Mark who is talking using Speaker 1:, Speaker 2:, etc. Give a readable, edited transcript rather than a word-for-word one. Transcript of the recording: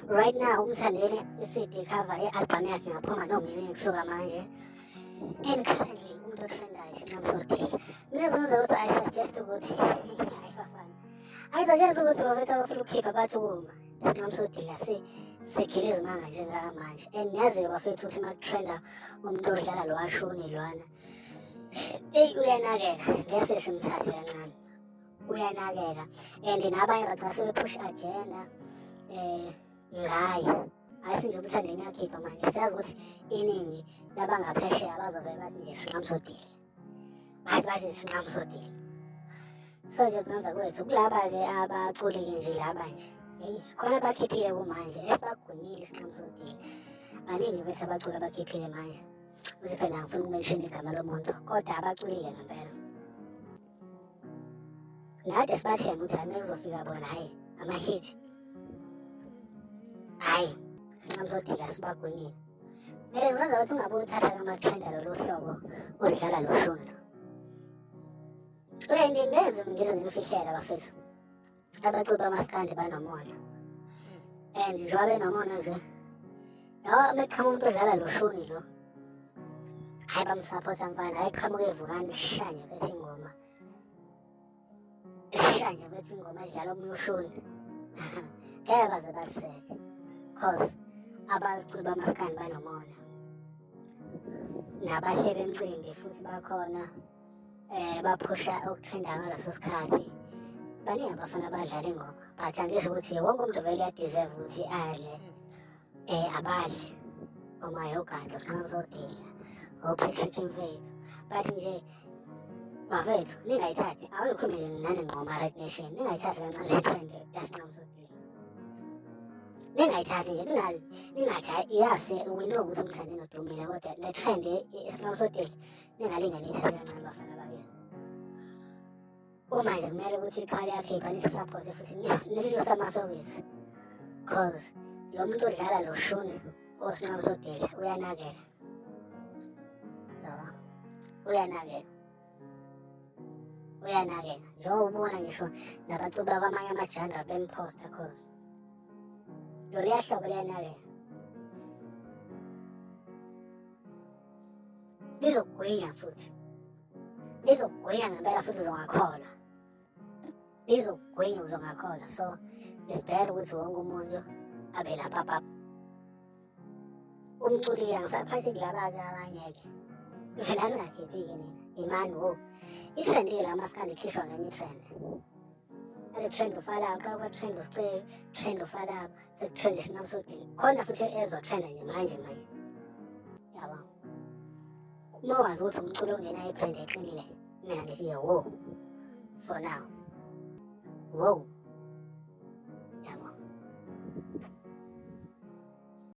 Speaker 1: Right now umthandele i-CD cover ye-album yakhe ngaphuma nomini kusuka manje. And currently umuntu otrendayo isinqamsodeli. Mina zenza ukuthi I suggest ukuthi ayifafana. I suggest ukuthi bafethu abafuna ukukhipha bathi ukuma isinqamsodeli sigile izimanga njengamanje. And niyazi-ke bafethu ukuthi makutrenda umuntu odlala lo washoni lwana. Uyanakeka ngeke simthathe kancane. Uyanakeka and nabanye bagcina sebepush agenda ngaye ayisi nje umthandeni yakhipha manje siyazi ukuthi iningi labangaphesheya bazobe bathi ngesinqamsodeli bathi isinqamsodeli. So nje zenza kwethu kulaba-ke abaculi-ke nje laba nje khona bakhiphile kumanje esibagwinyile isinqamsodeli baningi bethu abaculi abakhiphile manje ukuthi phela ngifuna ukumenshina igama lomuntu kodwa abaculile ngempela. Nade sibathemba ukuthi hayi kuzofika bona hhayi ama-hit hhayi isinqamsodeli asibagwinyile. Zenza ukuthi ungabe uthatha kama-trenda lolu hlobo odlala lo shuni lo. Ngenze nginifihlela bafethu abaculi bamaskandi banomoya and njengoba benomona nje yabo meqhamuka umuntu odlala lo shuni lo hhayi bamsapotha mfana hhayi qhamuka evukani shanje bethi ingoma shanje bethi ingoma edlala omunye ushuni ngeke baze baliseke cause abaculi bamaskandi banomoya nabahle bemcimbi futhi bakhona baphusha ukutrenda ngaleso sikhathi. Baningi abafana badlala ingoma but angisho ukuthi wonke umuntu vele uyadeserve ukuthi adle abadle omayogazi osinqamsodeli oPatrick Mfethu but nje bafethu ningayithathi awuyikhulume nje nani ngqoma Red Nation ningayithathi kancane le trend yasinqamsodeli ningayithathi nje ningathi yase we know ukuthi umthandeni odumile kodwa le trend yasinqamsodeli ningalinganisa kancane bafana bakhe. Uma nje kumele ukuthi iqale yakhipha nilisupport futhi niluse amasokisi cause lo muntu odlala lo shuni osinqamsodeli uyanakeka uyanakeka njengoba ubona ngisho nabaculi bakwamanye amajandra bemposta cause loliya hlobo liyanakeka lizokugwinya futhi lizokugwinya ngempela futhi uzongakholwa lizokugwinya uzongakholwa. So it's better ukuthi wonke umuntu abe lapha umculi-ke angisaphathi kulaba-ke abanye-ke vele ningakhiphi-ke nina imani wo i-trend-ke la maskandi ikhishwa ngenye i-trend trend ufalapho xa kwa-trend usiceyo trend ufalapho sekutrend isinqamsodeli khona futhi ezotrenda nje manje yabo uma wazi ukuthi umculo ongenayo ibrand eqinile mina ngithi wo for now wow yabo.